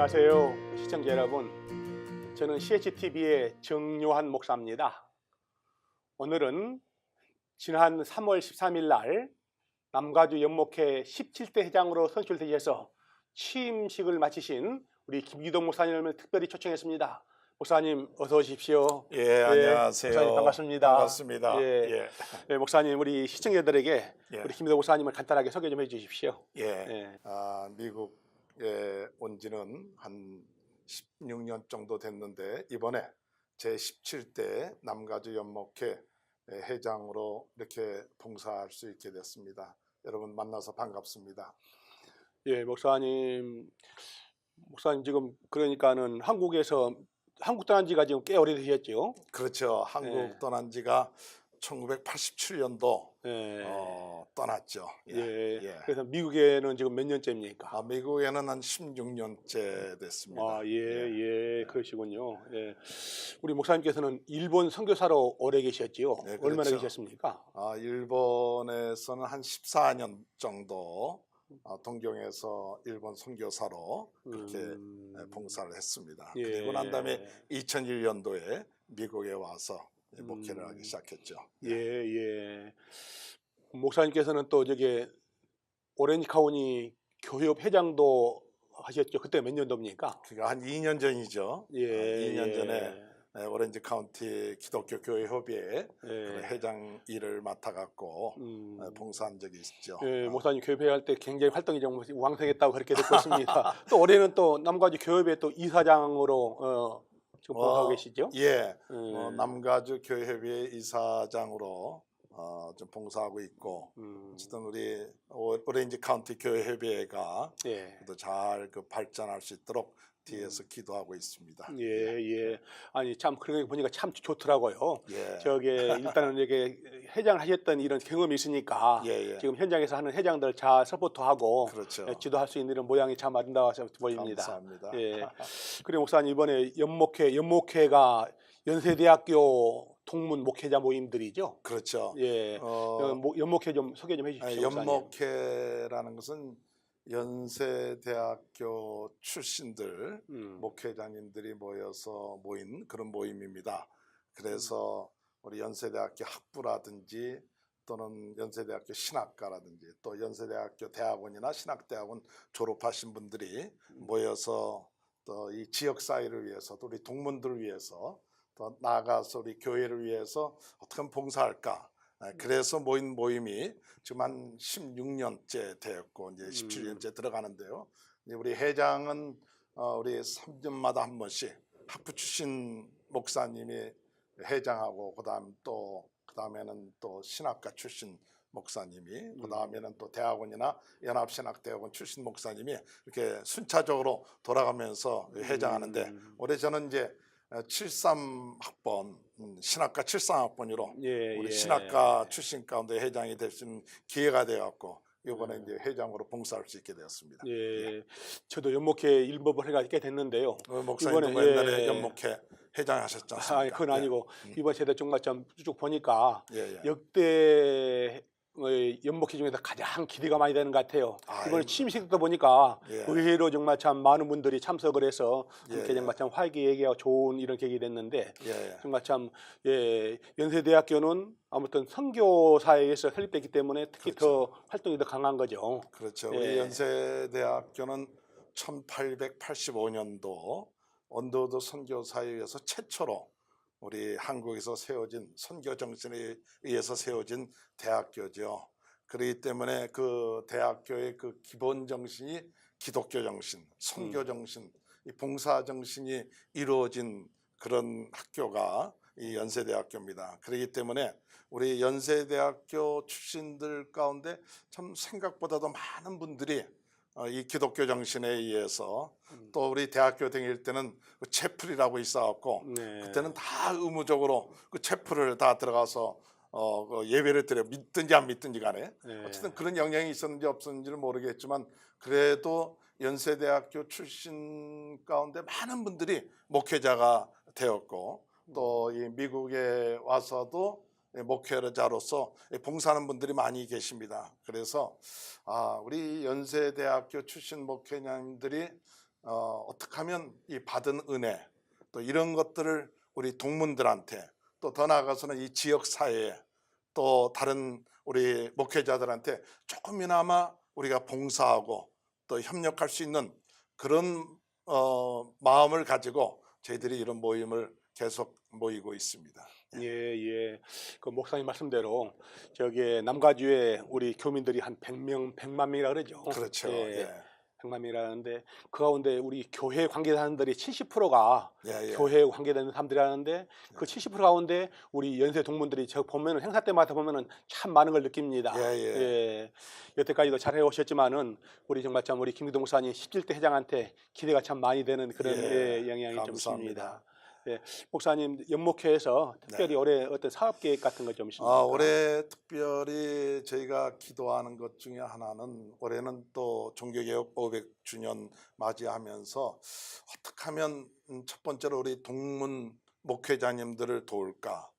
안녕하세요, 시청자 여러분. 저는 CHTV의 정요한 목사입니다. 오늘은 지난 3월 13일 날 남가주 연목회 17대 회장으로 선출되셔서 취임식을 마치신 우리 김기동 목사님을 특별히 초청했습니다. 목사님 어서 오십시오. 예, 안녕하세요. 목사님 반갑습니다. 반갑습니다. 예, 목사님 우리 시청자들에게 예. 우리 김기동 목사님을 간단하게 소개 좀 해주십시오. 예. 미국에 온 지는 한 16년 정도 됐는데 이번에 제 17대 남가주 연목회 회장으로 이렇게 봉사할 수 있게 됐습니다. 여러분 만나서 반갑습니다. 예, 목사님 지금 그러니까는 한국 떠난 지가 지금 꽤 오래되셨죠? 그렇죠. 한국 떠난 지가 1987년도 예. 떠났죠. 그래서 미국에는 지금 몇 년째입니까? 미국에는 한 16년째 됐습니다. 그러시군요. 예. 우리 목사님께서는 일본 선교사로 오래 계셨지요? 네, 그렇죠. 얼마나 계셨습니까? 일본에서는 한 14년 정도 동경에서 일본 선교사로 그렇게 봉사를 했습니다. 예. 그리고 난 다음에 2001년도에 미국에 와서 목회를 하기 시작했죠. 예. 목사님께서는 또 저기 오렌지 카운티 교회협 회장도 하셨죠. 그때 몇 년도입니까? 그가 한 2년 전이죠. 2년 전에 오렌지 카운티 기독교 교회 협의회 회장 일을 맡아갖고 봉사한 적이 있죠. 예, 목사님 교회회 할 때 굉장히 활동이 좀 왕성했다고 그렇게 듣고 있습니다. 또 올해는 또 남가주 교회회 또 이사장으로 지금 봉사하고 계시죠? 예, 남가주 교회회 이사장으로 좀 봉사하고 있고, 어쨌든 우리 오렌지 카운티 교회협의회가 잘 발전할 수 있도록 뒤에서 기도하고 있습니다. 예. 아니 참 그렇게 보니까 참 좋더라고요. 예. 저게 일단은 이렇게 회장을 하셨던 이런 경험이 있으니까 지금 현장에서 하는 회장들 잘 서포트하고 그렇죠. 지도할 수 있는 이런 모양이 참 아름다워서 보입니다. 감사합니다. 예. 그리고 목사님 이번에 연목회가 연세대학교 동문 목회자 모임들이죠. 그렇죠. 예. 연목회 좀 소개 좀 해주십시오. 연목회라는 것은 연세대학교 출신들 목회자님들이 모여서 모인 그런 모임입니다. 그래서 우리 연세대학교 학부라든지 또는 연세대학교 신학과라든지 또 연세대학교 대학원이나 신학대학원 졸업하신 분들이 모여서 또 이 지역사회를 위해서 또 우리 동문들을 위해서 또 나아가서 우리 교회를 위해서 어떻게 하면 봉사할까. 그래서 모인 모임이 지금 한 16년째 되었고 이제 17년째 들어가는데요. 우리 회장은 우리 3년마다 한 번씩 학부 출신 목사님이 회장하고 그다음에는 또 신학과 출신 목사님이 그다음에는 또 대학원이나 연합신학대학원 출신 목사님이 이렇게 순차적으로 돌아가면서 회장하는데 올해 저는 이제 73학번 신학과 73학번으로 우리 신학과 출신 가운데 회장이 될 수 있는 기회가 되었고 이번에 이제 회장으로 봉사할 수 있게 되었습니다. 저도 연목회 일법을 해가 있게 됐는데요. 목사님도 옛날에 연목회 회장 하셨지 않습니까? 아니, 그건 아니고 이번 세대 정말 좀 쭉 보니까 역대 연목회 중에서 가장 기대가 많이 되는 것 같아요. 이번에 취임식 때 보니까 의외로 정말 참 많은 분들이 참석을 해서 이렇게 정말 참 화기애애하고 좋은 이런 계획이 됐는데 정말 참 연세대학교는 아무튼 선교사회에서 설립됐기 때문에 특히 더 활동이 더 강한 거죠. 그렇죠. 우리 연세대학교는 1885년도 언더우드 선교사회에서 최초로 우리 한국에서 세워진 선교 정신에 의해서 세워진 대학교죠. 그렇기 때문에 그 대학교의 그 기본 정신이 기독교 정신, 선교 정신, 이 봉사 정신이 이루어진 그런 학교가 이 연세대학교입니다. 그렇기 때문에 우리 연세대학교 출신들 가운데 참 생각보다도 많은 분들이 이 기독교 정신에 의해서 또 우리 대학교 다닐 때는 그 채플이라고 있어갖고 그때는 다 의무적으로 그 채플을 다 들어가서 그 예배를 드려 믿든지 안 믿든지 간에 어쨌든 그런 영향이 있었는지 없었는지는 모르겠지만 그래도 연세대학교 출신 가운데 많은 분들이 목회자가 되었고 또 이 미국에 와서도 목회자로서 봉사하는 분들이 많이 계십니다. 그래서 우리 연세대학교 출신 목회자님들이 어떻게 하면 이 받은 은혜 또 이런 것들을 우리 동문들한테 또 더 나아가서는 이 지역 사회에 또 다른 우리 목회자들한테 조금이나마 우리가 봉사하고 또 협력할 수 있는 그런 마음을 가지고 저희들이 이런 모임을 계속 모이고 있습니다. 예, 예. 그 목사님 말씀대로 저기 남가주에 우리 교민들이 한 100만 명이라 그러죠. 그렇죠. 예. 예. 100만 명이라는데 그 가운데 우리 교회 관계자들이 70%가 예, 예. 교회에 관계되는 사람들이라는데 그 70% 가운데 우리 연세 동문들이 저 보면은 행사 때마다 보면은 참 많은 걸 느낍니다. 예, 예. 예. 여태까지도 잘 해오셨지만은 우리 정말 참 우리 김기동 목사님 17대 회장한테 기대가 참 많이 되는 그런 예, 영향이 좀 감사합니다. 있습니다. 예, 목사님 연목회에서 특별히 올해 어떤 사업 계획 같은 거 좀 있습니까? 올해 특별히 저희가 기도하는 것 중에 하나는 올해는 또 종교개혁 500주년 맞이하면서 어떻게 하면 첫 번째로 우리 동문 목회자님들을 도울까.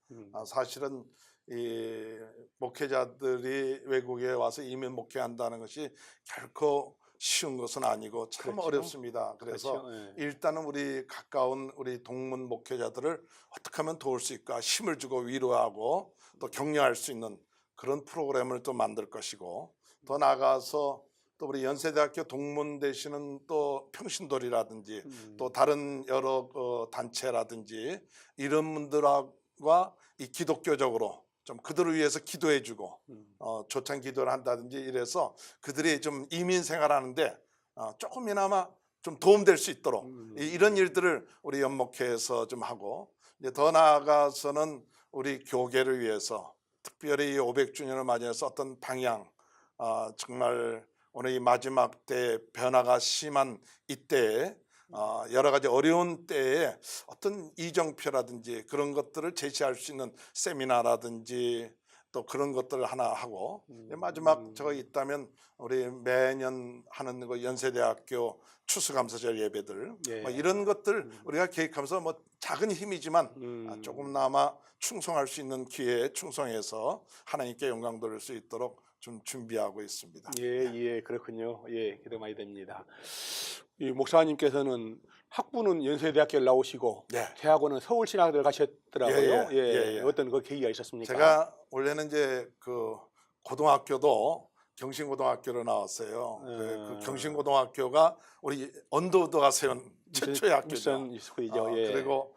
사실은 이 목회자들이 외국에 와서 이민 목회한다는 것이 결코 쉬운 것은 아니고 참 그렇죠. 어렵습니다. 그래서 그렇죠. 예. 일단은 우리 가까운 우리 동문 목회자들을 어떻게 하면 도울 수 있을까 힘을 주고 위로하고 또 격려할 수 있는 그런 프로그램을 또 만들 것이고 더 나아가서 또 우리 연세대학교 동문 되시는 또 평신돌이라든지 또 다른 여러 단체라든지 이런 분들과 이 기독교적으로 좀 그들을 위해서 기도해주고 조찬 기도를 한다든지 이래서 그들이 좀 이민 생활하는데 조금이나마 좀 도움될 수 있도록 이런 일들을 우리 연목회에서 좀 하고 이제 더 나아가서는 우리 교계를 위해서 특별히 500주년을 맞이해서 어떤 방향 정말 오늘 이 마지막 때 변화가 심한 이때에 여러 가지 어려운 때에 어떤 이정표라든지 그런 것들을 제시할 수 있는 세미나라든지 또 그런 것들을 하나 하고 마지막 저거 있다면 우리 매년 하는 그 연세대학교 추수감사절 예배들 예. 뭐 이런 것들 우리가 계획하면서 뭐 작은 힘이지만 조금나마 충성할 수 있는 기회에 충성해서 하나님께 영광 돌릴 수 있도록 좀 준비하고 있습니다. 예, 예, 그렇군요. 예, 기도 많이 됩니다. 이 목사님께서는 학부는 연세대학교를 나오시고 네. 대학원은 서울신학대를 가셨더라고요. 예, 예, 예. 어떤 그 계기가 있었습니까? 제가 원래는 이제 그 고등학교도 경신고등학교로 나왔어요. 그 경신고등학교가 우리 언더우드가 세운 최초의 학교죠. 미션 스쿨이죠. 예. 그리고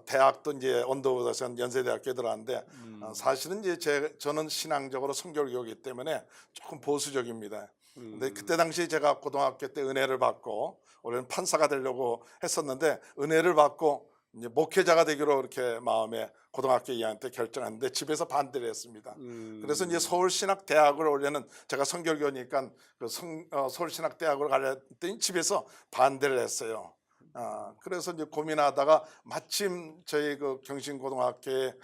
대학도 이제 언더우드가 세운 연세대학교에 들어갔는데 사실은 이제 저는 신앙적으로 성결교이기 때문에 조금 보수적입니다. 근데 그때 당시 제가 고등학교 때 은혜를 받고 원래는 판사가 되려고 했었는데 은혜를 받고 이제 목회자가 되기로 이렇게 마음에 고등학교 2학년 때 결정했는데 집에서 반대를 했습니다. 그래서 이제 서울신학대학을 원래는 제가 성결교니까 그 서울신학대학을 가려 했더니 집에서 반대를 했어요. 그래서 이제 고민하다가 마침 저희 그 경신고등학교에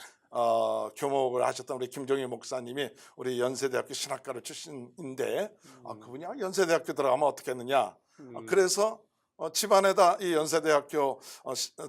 교목을 하셨던 우리 김종희 목사님이 우리 연세대학교 신학과를 출신인데 그분이 연세대학교 들어가면 어떻겠느냐. 그래서 집안에다 이 연세대학교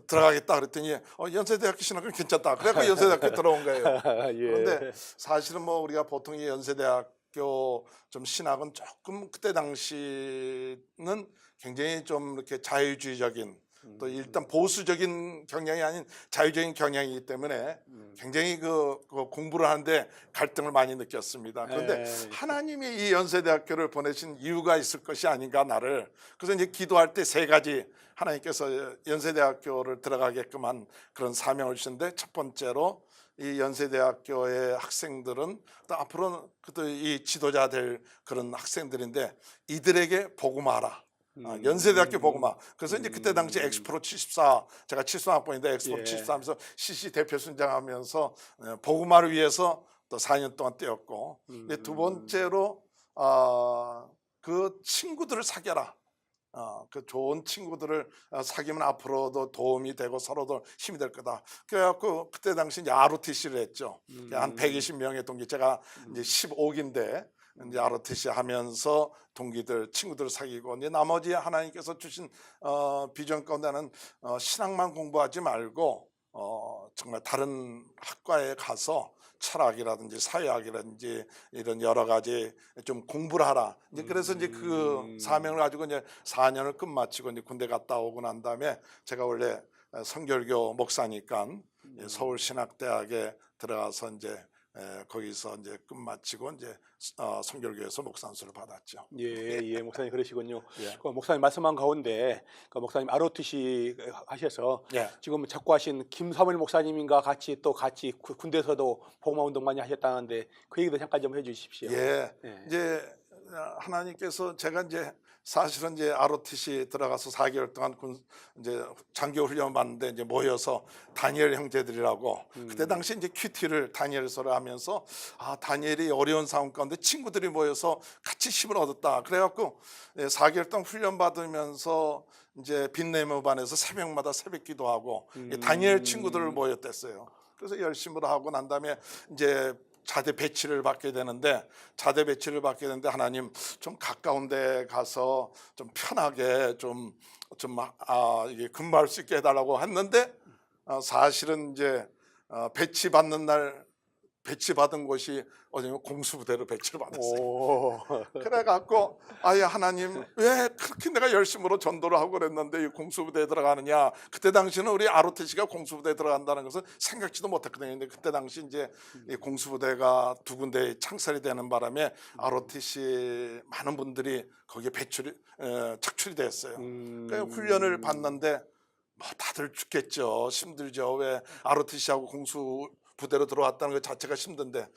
들어가겠다 그랬더니 연세대학교 신학교 괜찮다. 그래서 연세대학교 들어온 거예요. 예. 그런데 사실은 뭐 우리가 보통 이 연세대학교 좀 신학은 조금 그때 당시는 굉장히 좀 이렇게 자유주의적인 또 일단 보수적인 경향이 아닌 자유적인 경향이기 때문에 굉장히 그 공부를 하는데 갈등을 많이 느꼈습니다. 그런데 하나님이 이 연세대학교를 보내신 이유가 있을 것이 아닌가 나를. 그래서 이제 기도할 때 세 가지 하나님께서 연세대학교를 들어가게끔 한 그런 사명을 주셨는데 첫 번째로 이 연세대학교의 학생들은 또 앞으로는 이 지도자 될 그런 학생들인데 이들에게 복음하라. 연세대학교 복음화. 그래서 이제 그때 당시 엑스프로 74 제가 73학번인데 엑스프로 74 하면서 CC 대표 순장하면서 복음화를 위해서 또 4년 동안 뛰었고 두 번째로 그 친구들을 사귀어라. 그 좋은 친구들을 사귀면 앞으로도 도움이 되고 서로도 힘이 될 거다. 그래갖고 그때 당시 이제 ROTC를 했죠. 한 120명의 동기 제가 이제 15기인데 이제 ROTC 하면서 동기들 친구들 사귀고 이제 나머지 하나님께서 주신 비전 가운데는 신학만 공부하지 말고 정말 다른 학과에 가서 철학이라든지 사회학이라든지 이런 여러 가지 좀 공부를 하라. 이제 그래서 이제 그 사명을 가지고 이제 4년을 끝마치고 이제 군대 갔다 오고 난 다음에 제가 원래 성결교 목사니까 서울신학대학에 들어가서 이제 거기서 이제 끝마치고 이제 성결교에서 목사 안수를 받았죠. 예, 목사님 그러시군요. 예. 그 목사님 말씀한 가운데 그 목사님 ROTC 하셔서 예. 지금 작고하신 김사무엘 목사님인가 같이 군대에서도 복음화 운동 많이 하셨다는데 그 얘기도 잠깐 좀 해주십시오. 예. 예. 이제 하나님께서 제가 이제 사실은 이제 ROTC 들어가서 4개월 동안 이제 장교 훈련 받는데 이제 모여서 다니엘 형제들이라고 그때 당시 이제 큐티를 다니엘서를 하면서 다니엘이 어려운 상황 가운데 친구들이 모여서 같이 힘을 얻었다. 그래갖고 4개월 동안 훈련 받으면서 이제 빈네모반에서 새벽마다 새벽 기도하고 다니엘 친구들을 모였댔어요. 그래서 열심히 하고 난 다음에 이제 자대 배치를 받게 되는데 하나님 좀 가까운 데 가서 좀 편하게 이게 근무할 수 있게 해달라고 했는데 사실은 이제 배치받은 곳이 어디냐면 공수부대로 배치를 받았어요. 그래갖고 아예 하나님 왜 그렇게 내가 열심으로 전도를 하고 그랬는데 이 공수부대에 들어가느냐. 그때 당시는 우리 ROTC가 공수부대에 들어간다는 것은 생각지도 못했거든요. 근데 그때 당시 이제 이 공수부대가 두 군데 창설이 되는 바람에 ROTC 많은 분들이 거기에 착출이 됐어요. 그러니까 훈련을 받는데 뭐 다들 죽겠죠. 힘들죠. 왜 ROTC하고 공수부대로 들어왔다는 것 자체가 힘든데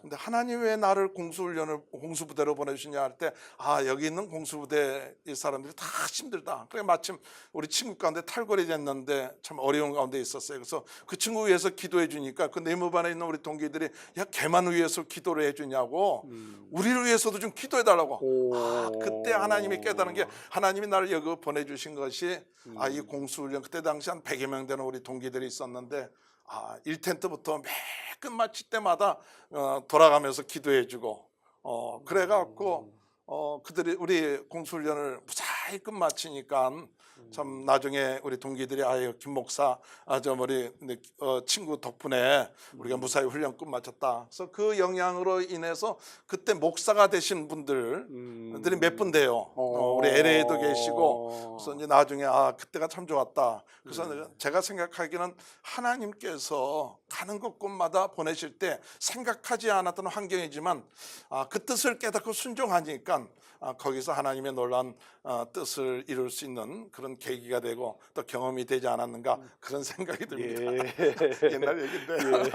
근데 하나님 왜 나를 공수부대로 보내주시냐 할 때 여기 있는 공수부대 이 사람들이 다 힘들다. 그래 마침 우리 친구 가운데 탈골이 됐는데 참 어려운 가운데 있었어요. 그래서 그 친구 위해서 기도해 주니까 그 네모반에 있는 우리 동기들이 야 걔만 위해서 기도를 해 주냐고 우리를 위해서도 좀 기도해 달라고. 그때 하나님이 깨달은 게 하나님이 나를 여기 보내주신 것이 이 공수훈련 그때 당시 한 100여 명 되는 우리 동기들이 있었는데 1텐트부터 매 끝마칠 때마다 돌아가면서 기도해주고 그래갖고 그들이 우리 공수훈련을 무사히 끝마치니까 참 나중에 우리 동기들이 김 목사 우리 친구 덕분에 우리가 무사히 훈련 끝마쳤다. 그래서 그 영향으로 인해서 그때 목사가 되신 분들이 몇 분 돼요. 우리 LA에도 계시고 그래서 이제 나중에 그때가 참 좋았다. 그래서 제가 생각하기는 하나님께서 가는 곳곳마다 보내실 때 생각하지 않았던 환경이지만 그 뜻을 깨닫고 순종하니까 거기서 하나님의 놀라운 뜻을 이룰 수 있는 그런 계기가 되고 또 경험이 되지 않았는가 그런 생각이 듭니다. 옛날 얘기인데.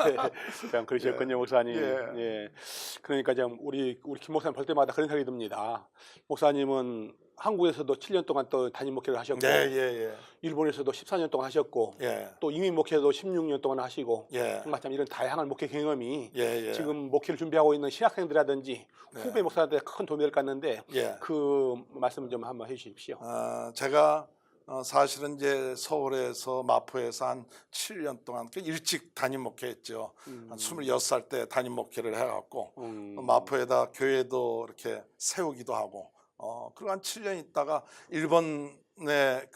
참 그러셨군요, 목사님. 그러니까 좀 우리 김 목사님 볼 때마다 그런 생각이 듭니다. 목사님은 한국에서도 7년 동안 또 담임 목회를 하셨고 일본에서도 14년 동안 하셨고 또 이민 목회도 16년 동안 하시고 정말 참 이런 다양한 목회 경험이 지금 목회를 준비하고 있는 신학생들이라든지 후배 목사들한테 큰 도움이 될 것 같는데 그 말씀 좀 한번 해주십시오. 제가 사실은 이제 서울에서 마포에서 한 7년 동안 일찍 담임 목회했죠. 한 26살 때 담임 목회를 해갖고 마포에다 교회도 이렇게 세우기도 하고 그리고 한 7년 있다가 일본에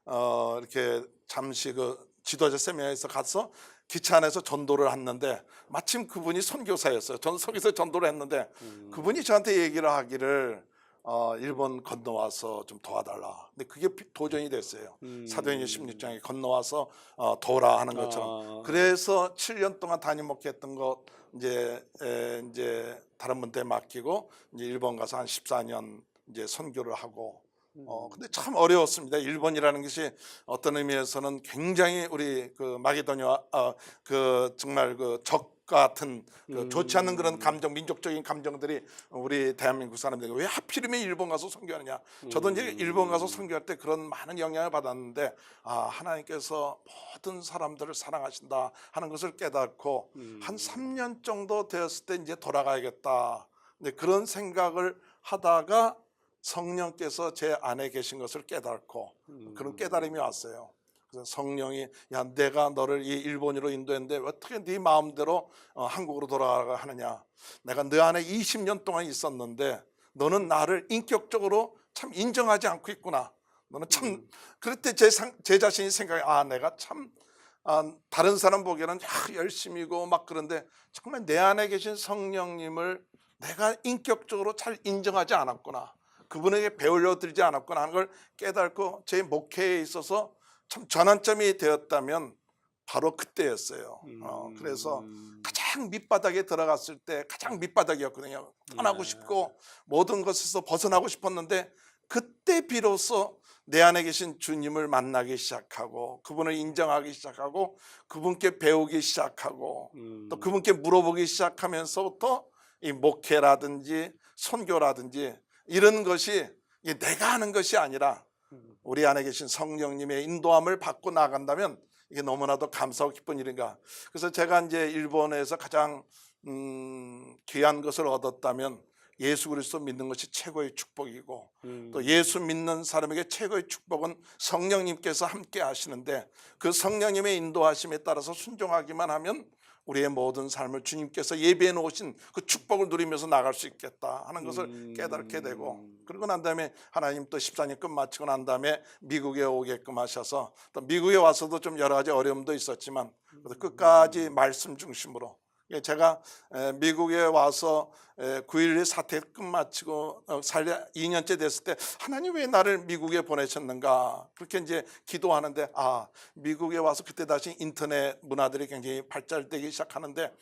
이렇게 잠시 지도자 세미나에서 가서 기차 안에서 전도를 했는데 마침 그분이 선교사였어요. 저는 거기서 전도를 했는데 그분이 저한테 얘기를 하기를 일본 건너와서 좀 도와달라. 근데 그게 도전이 됐어요. 사도행전 16장에 건너와서 도우라 하는 것처럼. 그래서 7년 동안 담임 목회했던 것 이제 다른 분한테 맡기고 이제 일본 가서 한 14년 이제 선교를 하고 근데 참 어려웠습니다. 일본이라는 것이 어떤 의미에서는 굉장히 우리 마게도니아 정말 적 같은 좋지 않은 그런 감정, 민족적인 감정들이 우리 대한민국 사람들이 왜 하필이면 일본 가서 선교하느냐. 저도 이제 일본 가서 선교할 때 그런 많은 영향을 받았는데 하나님께서 모든 사람들을 사랑하신다 하는 것을 깨닫고 한 3년 정도 되었을 때 이제 돌아가야겠다. 근데 그런 생각을 하다가 성령께서 제 안에 계신 것을 깨닫고 그런 깨달음이 왔어요. 그래서 성령이 내가 너를 이 일본으로 인도했는데 어떻게 네 마음대로 한국으로 돌아가라 하느냐. 내가 너 안에 20년 동안 있었는데 너는 나를 인격적으로 참 인정하지 않고 있구나. 너는 참 그럴 때 제 자신이 생각해 내가 참 다른 사람 보기에는 열심이고 막 그런데 정말 내 안에 계신 성령님을 내가 인격적으로 잘 인정하지 않았구나, 그분에게 배우려 들지 않았구나 하는 걸 깨닫고 제 목회에 있어서 참 전환점이 되었다면 바로 그때였어요. 그래서 가장 밑바닥에 들어갔을 때 가장 밑바닥이었거든요. 떠나고 싶고 모든 것에서 벗어나고 싶었는데 그때 비로소 내 안에 계신 주님을 만나기 시작하고 그분을 인정하기 시작하고 그분께 배우기 시작하고 또 그분께 물어보기 시작하면서부터 이 목회라든지 선교라든지 이런 것이 내가 하는 것이 아니라 우리 안에 계신 성령님의 인도함을 받고 나간다면 이게 너무나도 감사하고 기쁜 일인가. 그래서 제가 이제 일본에서 가장 귀한 것을 얻었다면 예수 그리스도 믿는 것이 최고의 축복이고 또 예수 믿는 사람에게 최고의 축복은 성령님께서 함께 하시는데 그 성령님의 인도하심에 따라서 순종하기만 하면 우리의 모든 삶을 주님께서 예비해 놓으신 그 축복을 누리면서 나갈 수 있겠다 하는 것을 깨닫게 되고, 그러고 난 다음에 하나님 또 14년 끝마치고 난 다음에 미국에 오게끔 하셔서 또 미국에 와서도 좀 여러 가지 어려움도 있었지만 끝까지 말씀 중심으로 제가 미국에 와서 9.11 사태 끝마치고 2년째 됐을 때 하나님 왜 나를 미국에 보내셨는가 그렇게 이제 기도하는데 미국에 와서 그때 다시 인터넷 문화들이 굉장히 발달되기 시작하는데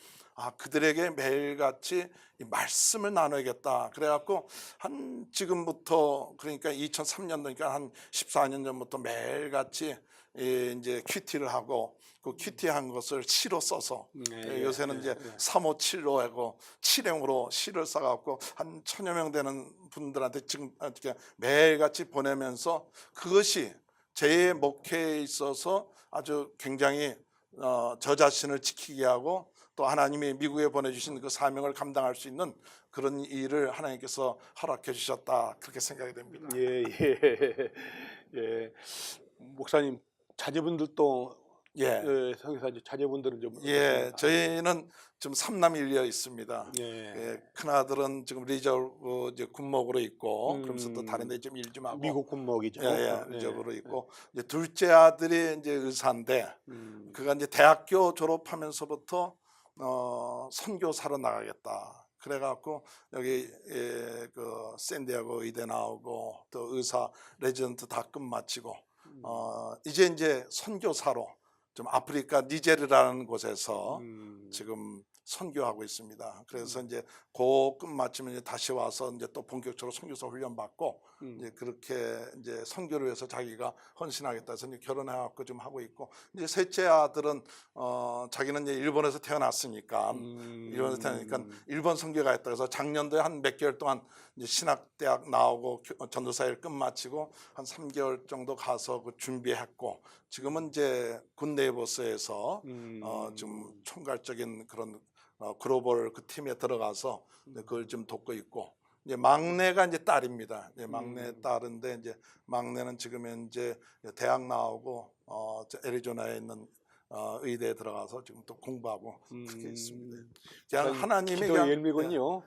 그들에게 매일같이 이 말씀을 나눠야겠다. 그래갖고 한 지금부터 그러니까 2003년도니까 한 14년 전부터 매일같이 이제 큐티를 하고 그 큐티한 것을 시로 써서 요새는 이제 357로 하고 7행으로 시를 써갖고 한 1000여 명 되는 분들한테 지금 매일같이 보내면서 그것이 제 목회에 있어서 아주 굉장히 저 자신을 지키게 하고 또 하나님이 미국에 보내주신 그 사명을 감당할 수 있는 그런 일을 하나님께서 허락해 주셨다 그렇게 생각이 됩니다. 예. 목사님 자제분들도 성교사 자제분들은 좀 저희는 지금 3남1녀 있습니다. 큰 아들은 지금 리저브 이제 군목으로 있고 그러면서 또 다른 데 좀 일 좀 하고 미국 군목이죠. 리저브로 있고 이제 둘째 아들이 이제 의사인데 그가 이제 대학교 졸업하면서부터 선교사로 나가겠다. 그래갖고 여기 그 샌디에고 의대 나오고 또 의사 레지던트 다 끝마치고 이제 선교사로 좀 아프리카 니제르라는 곳에서 지금 선교하고 있습니다. 그래서 이제 그 끝마치면 이제 다시 와서 이제 또 본격적으로 선교사 훈련 받고 이제 그렇게 이제 선교를 위해서 자기가 헌신하겠다 해서 이제 결혼해갖고 좀 하고 있고 이제 셋째 아들은 자기는 이제 일본에서 태어났으니까 일본 선교가 있다 그래서 작년도에 한 몇 개월 동안 이제 신학대학 나오고 전도사일 끝마치고 한 3개월 정도 가서 그 준비했고 지금은 이제 군 네이버스에서 좀 총괄적인 그런 글로벌 그 팀에 들어가서 그걸 좀 돕고 있고 이제 막내가 이제 딸입니다. 이제 막내 딸인데 이제 막내는 지금 현재 대학 나오고 애리조나에 있는 의대에 들어가서 지금 또 공부하고 그렇게 있습니다. 그냥 하나님이 기도의 열매군요.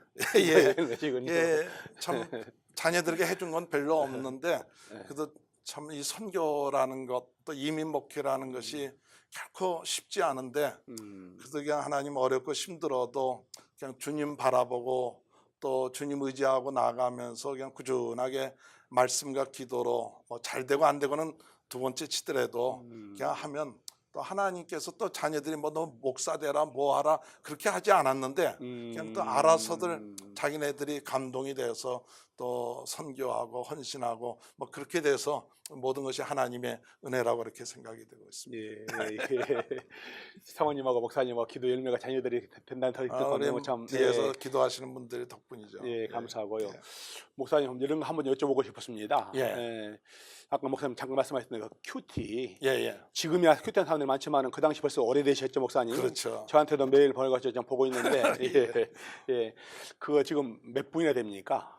참 자녀들에게 해준 건 별로 없는데 그래도 참 이 선교라는 것 또 이민 목회라는 것이 결코 쉽지 않은데 그래서 그냥 하나님 어렵고 힘들어도 그냥 주님 바라보고 또 주님 의지하고 나가면서 그냥 꾸준하게 말씀과 기도로 뭐 잘 되고 안 되고는 두 번째 치더라도 그냥 하면 또 하나님께서 또 자녀들이 뭐 너 목사 되라 뭐 하라 그렇게 하지 않았는데 그냥 또 알아서들 자기네들이 감동이 돼서 또 선교하고 헌신하고 뭐 그렇게 돼서 모든 것이 하나님의 은혜라고 이렇게 생각이 되고 있습니다. 사모님하고 목사님하고 기도 열매가 자녀들이 된다는 소리 듣고 너무 참 뒤에서 기도하시는 분들 덕분이죠. 감사하고요. 목사님 이런 거 한번 여쭤보고 싶었습니다. 아까 목사님 잠깐 말씀하셨던 그 큐티. 지금이야 큐티한 사람들이 많지만 그 당시 벌써 오래되셨죠, 목사님? 그렇죠. 저한테도 매일 보내가지고 지금 보고 있는데 그거 지금 몇 분이나 됩니까?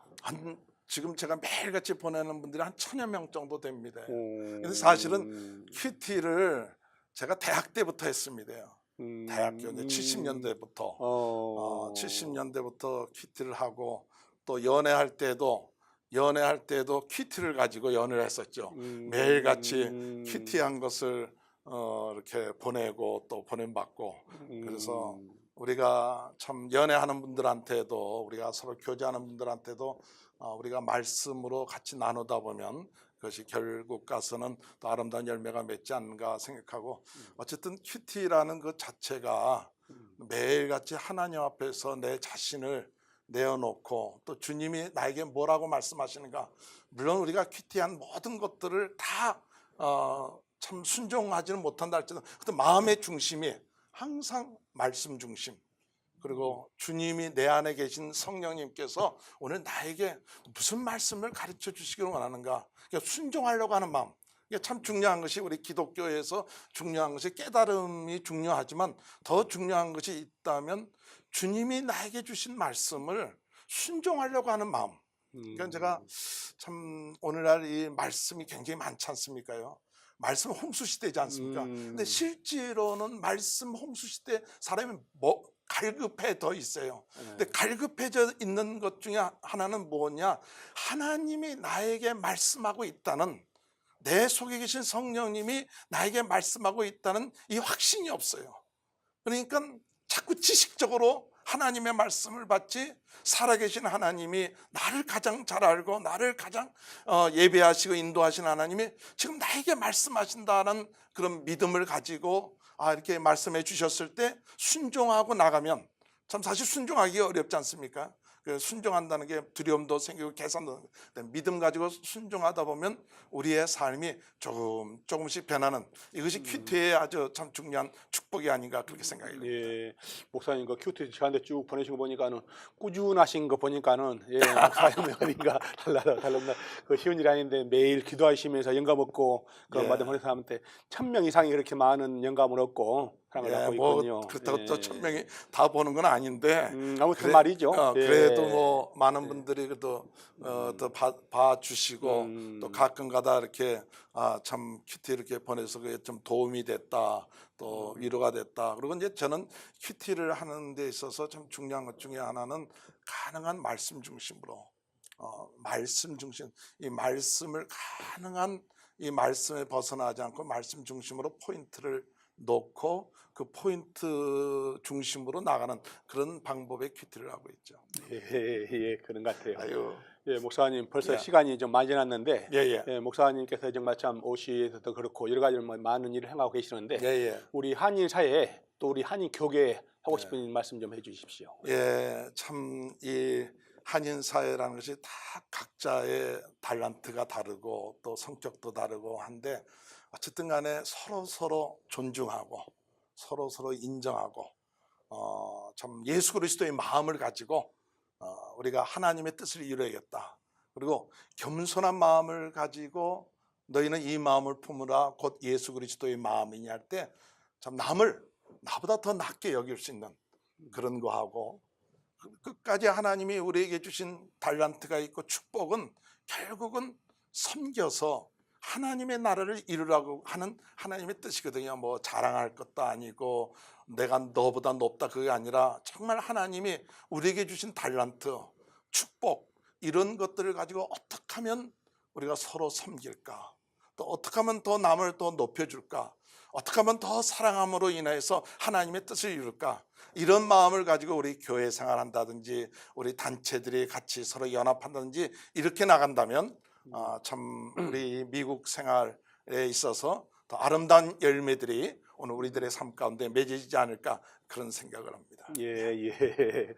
지금 제가 매일같이 보내는 분들이 한 1000여 명 정도 됩니다. 근데 사실은 큐티를 제가 대학 때부터 했습니다. 대학교 70년대부터 70년대부터 큐티를 하고 또 연애할 때도 큐티를 가지고 연애를 했었죠. 매일같이 큐티한 것을 이렇게 보내고 또 보냄받고 그래서 우리가 참 연애하는 분들한테도 우리가 서로 교제하는 분들한테도 우리가 말씀으로 같이 나누다 보면 그것이 결국 가서는 또 아름다운 열매가 맺지 않는가 생각하고 어쨌든 큐티라는 그 자체가 매일같이 하나님 앞에서 내 자신을 내어놓고 또 주님이 나에게 뭐라고 말씀하시는가 물론 우리가 큐티한 모든 것들을 다 참 순종하지는 못한다 할지라도 그때 마음의 중심이 항상 말씀 중심 그리고 주님이 내 안에 계신 성령님께서 오늘 나에게 무슨 말씀을 가르쳐 주시기를 원하는가 그러니까 순종하려고 하는 마음 이게 참 중요한 것이 우리 기독교에서 중요한 것이 깨달음이 중요하지만 더 중요한 것이 있다면 주님이 나에게 주신 말씀을 순종하려고 하는 마음 그러니까 제가 참 오늘날 이 말씀이 굉장히 많지 않습니까요? 말씀 홍수시대지 않습니까? 근데 실제로는 말씀 홍수시대 사람이 갈급해 더 있어요. 근데 갈급해져 있는 것 중에 하나는 뭐냐? 하나님이 나에게 말씀하고 있다는 내 속에 계신 성령님이 나에게 말씀하고 있다는 이 확신이 없어요. 그러니까 자꾸 지식적으로 하나님의 말씀을 받지 살아계신 하나님이 나를 가장 잘 알고 나를 가장 예배하시고 인도하신 하나님이 지금 나에게 말씀하신다는 그런 믿음을 가지고 이렇게 말씀해 주셨을 때 순종하고 나가면 참 사실 순종하기가 어렵지 않습니까? 순종한다는 게 두려움도 생기고 계산도 믿음 가지고 순종하다 보면 우리의 삶이 조금씩 변하는 이것이 큐티의 아주 참 중요한 축복이 아닌가 그렇게 생각이 듭니다. 예, 목사님 그 큐티 시간대 쭉 보내신 거 보니까는 꾸준하신 거 보니까는 목사님 어딘가 달라 그 쉬운 일이 아닌데 매일 기도하시면서 영감 얻고 그 받은 보낸 사람한테 1000명 이상이 그렇게 많은 영감을 얻고 사랑을 받고 있군요. 그렇다고 또 1000명이 다 보는 건 아닌데 아무튼 말이죠. 그래도 뭐 많은 분들이 그래도 또 봐주시고 또 가끔가다 이렇게 참 큐티 이렇게 보내서 그게 좀 도움이 됐다 또 위로가 됐다. 그리고 이제 저는 큐티를 하는 데 있어서 참 중요한 것 중에 하나는 가능한 말씀 중심으로 말씀 중심 이 말씀을 가능한 이 말씀에 벗어나지 않고 말씀 중심으로 포인트를 놓고 그 포인트 중심으로 나가는 그런 방법의 큐티를 하고 있죠. 예, 그런 것 같아요. 아유. 예, 목사님 벌써 시간이 좀 많이 지났는데 예. 목사님께서 정말 참 OC에서도 그렇고 여러 가지 많은 일을 행하고 계시는데 우리 한인 사회에 또 우리 한인 교계에 하고 싶은 말씀 좀 해주십시오. 예, 참 이 한인 사회라는 것이 다 각자의 달란트가 다르고 또 성격도 다르고 한데 어쨌든 간에 서로 존중하고 서로 인정하고 참 예수 그리스도의 마음을 가지고 우리가 하나님의 뜻을 이루어야겠다. 그리고 겸손한 마음을 가지고 너희는 이 마음을 품으라 곧 예수 그리스도의 마음이냐 할 때 참 남을 나보다 더 낮게 여길 수 있는 그런 거 하고 끝까지 하나님이 우리에게 주신 달란트가 있고 축복은 결국은 섬겨서 하나님의 나라를 이루라고 하는 하나님의 뜻이거든요. 뭐 자랑할 것도 아니고 내가 너보다 높다 그게 아니라 정말 하나님이 우리에게 주신 달란트, 축복 이런 것들을 가지고 어떻게 하면 우리가 서로 섬길까? 또 어떻게 하면 더 남을 더 높여줄까? 어떻게 하면 더 사랑함으로 인해서 하나님의 뜻을 이룰까? 이런 마음을 가지고 우리 교회 생활한다든지 우리 단체들이 같이 서로 연합한다든지 이렇게 나간다면 참 우리 미국 생활에 있어서 더 아름다운 열매들이 오늘 우리들의 삶 가운데 맺어지지 않을까 그런 생각을 합니다. 예.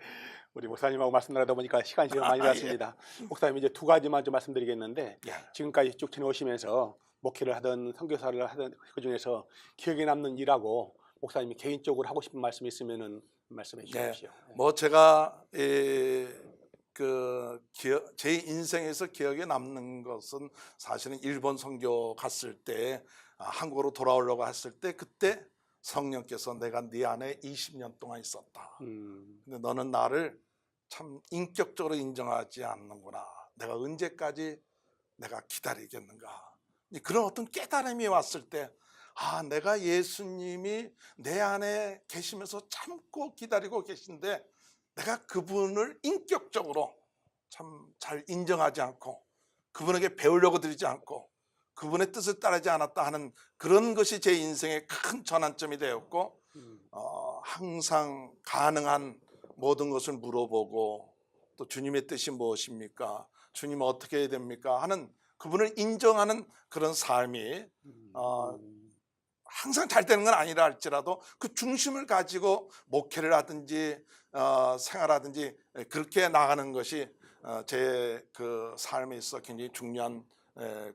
우리 목사님하고 말씀 나누다 보니까 시간이 많이 났습니다. 목사님 이제 두 가지만 좀 말씀드리겠는데 지금까지 쭉 지내오시면서 목회를 하든 선교사를 하든 그 중에서 기억에 남는 일하고 목사님이 개인적으로 하고 싶은 말씀이 있으면은 말씀해 주십시오. 뭐 제가 제 인생에서 기억에 남는 것은 사실은 일본 선교 갔을 때 한국으로 돌아오려고 했을 때 그때 성령께서 내가 네 안에 20년 동안 있었다. 근데 너는 나를 참 인격적으로 인정하지 않는구나. 내가 언제까지 내가 기다리겠는가. 그런 어떤 깨달음이 왔을 때 내가 예수님이 내 안에 계시면서 참고 기다리고 계신데 내가 그분을 인격적으로 참 잘 인정하지 않고 그분에게 배우려고 들이지 않고 그분의 뜻을 따르지 않았다 하는 그런 것이 제 인생의 큰 전환점이 되었고 항상 가능한 모든 것을 물어보고 또 주님의 뜻이 무엇입니까? 주님은 어떻게 해야 됩니까? 하는 그분을 인정하는 그런 삶이 항상 잘 되는 건 아니라 할지라도 그 중심을 가지고 목회를 하든지 생활하든지 그렇게 나가는 것이 제 그 삶에 있어 굉장히 중요한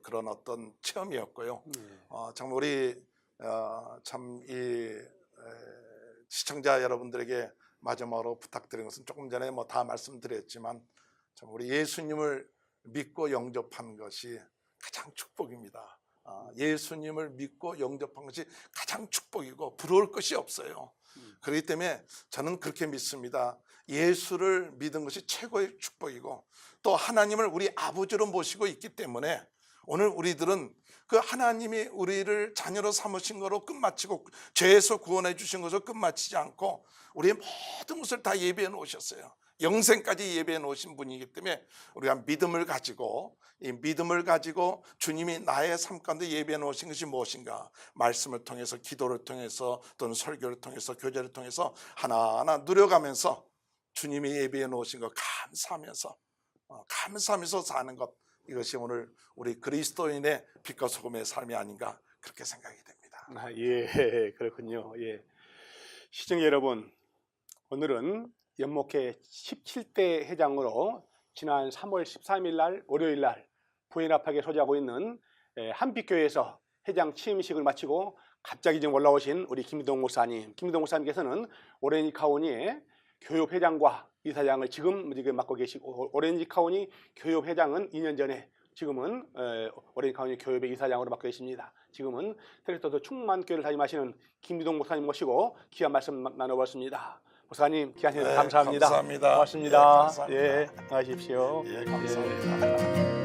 그런 어떤 체험이었고요. 참 우리 참 이 시청자 여러분들에게 마지막으로 부탁드리는 것은 조금 전에 뭐 다 말씀드렸지만 참 우리 예수님을 믿고 영접한 것이 가장 축복입니다. 예수님을 믿고 영접한 것이 가장 축복이고 부러울 것이 없어요. 그렇기 때문에 저는 그렇게 믿습니다. 예수를 믿은 것이 최고의 축복이고 또 하나님을 우리 아버지로 모시고 있기 때문에 오늘 우리들은 그 하나님이 우리를 자녀로 삼으신 거로 끝마치고 죄에서 구원해 주신 것으로 끝마치지 않고 우리의 모든 것을 다 예비해 놓으셨어요. 영생까지 예비해 놓으신 분이기 때문에 우리가 믿음을 가지고 이 믿음을 가지고 주님이 나의 삶 가운데 예비해 놓으신 것이 무엇인가 말씀을 통해서 기도를 통해서 또는 설교를 통해서 교제를 통해서 하나하나 누려가면서 주님이 예비해 놓으신 것 감사하면서 사는 것 이것이 오늘 우리 그리스도인의 빛과 소금의 삶이 아닌가 그렇게 생각이 됩니다. 예, 그렇군요. 예. 시청자 여러분, 오늘은 연목회 17대 회장으로 지난 3월 13일 날 월요일 날 부에나팍에 소재하고 있는 한빛교회에서 회장 취임식을 마치고 갑자기 지금 올라오신 우리 김기동 목사님. 김기동 목사님께서는 오렌지 카운티의 교협회장과 이사장을 지금 맡고 계시고 오렌지 카운티 교협회장은 2년 전에 지금은 오렌지 카운티 교협의 이사장으로 맡고 계십니다. 지금은 테레토도 충만교회를 다임하시는 김기동 목사님 모시고 귀한 말씀 나눠봤습니다. 목사님 귀한 시간 감사합니다. 감사합니다. 고맙습니다. 감사합니다. 예, 안녕하십시오. 감사합니다.